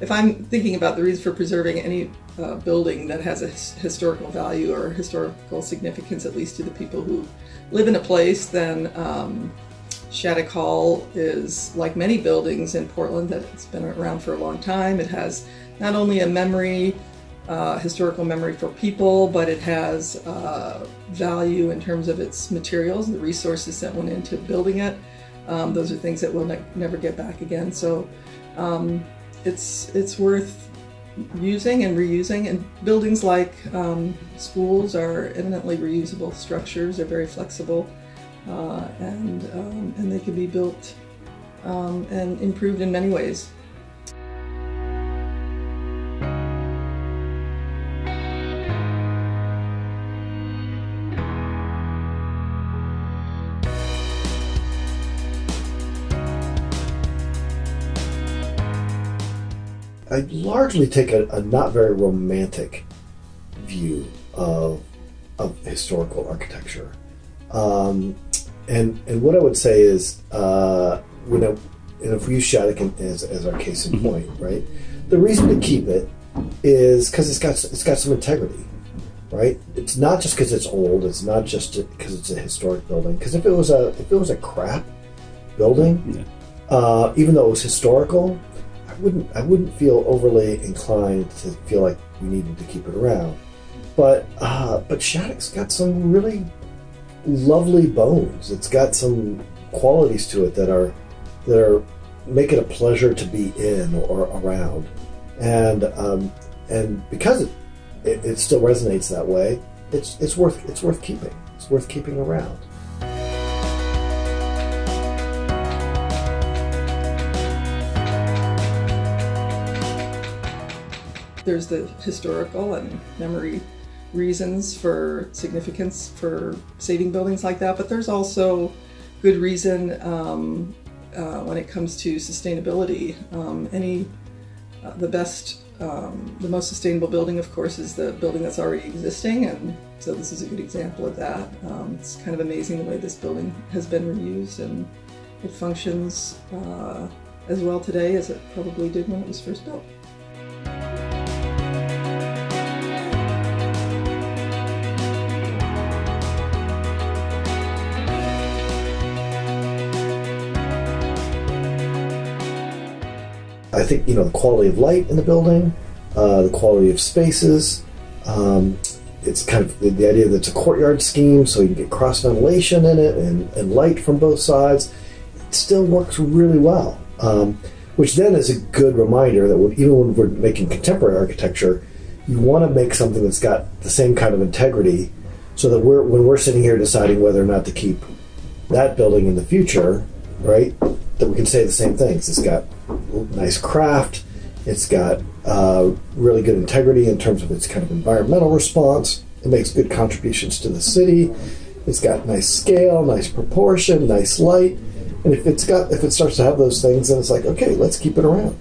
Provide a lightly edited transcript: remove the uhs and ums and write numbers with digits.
if I'm thinking about the reason for preserving any building that has a historical value or historical significance, at least to the people who live in a place, then Shattuck Hall is like many buildings in Portland that it's been around for a long time. It has not only a memory, historical memory for people, but it has value in terms of its materials, the resources that went into building it. Those are things that we'll never get back again. So it's worth using and reusing. And buildings like schools are eminently reusable structures. They're very flexible, and they can be built and improved in many ways. I largely take a not very romantic view of historical architecture, and what I would say is, and if we use Shattuck as our case in point, right? The reason to keep it is because it's got some integrity, right? It's not just because it's old. It's not just because it's a historic building. Because if it was a crap building, even though it was historical, I wouldn't feel overly inclined to feel like we needed to keep it around. But Shattuck's got some really lovely bones. It's got some qualities to it that are make it a pleasure to be in or around, and because it still resonates that way, it's worth keeping. It's worth keeping around. There's the historical and memory reasons for significance for saving buildings like that, but there's also good reason when it comes to sustainability. The most sustainable building, of course, is the building that's already existing, and so this is a good example of that. It's kind of amazing the way this building has been reused, and it functions as well today as it probably did when it was first built. I think, the quality of light in the building, the quality of spaces. It's kind of the idea that it's a courtyard scheme, so you can get cross ventilation in it and light from both sides. It still works really well, which then is a good reminder that even when we're making contemporary architecture, you want to make something that's got the same kind of integrity, so that when we're sitting here deciding whether or not to keep that building in the future, right, that we can say the same things. It's got nice craft. It's got really good integrity in terms of its kind of environmental response. It makes good contributions to the city. It's got nice scale, nice proportion, nice light. And if it starts to have those things, then it's like, okay, let's keep it around.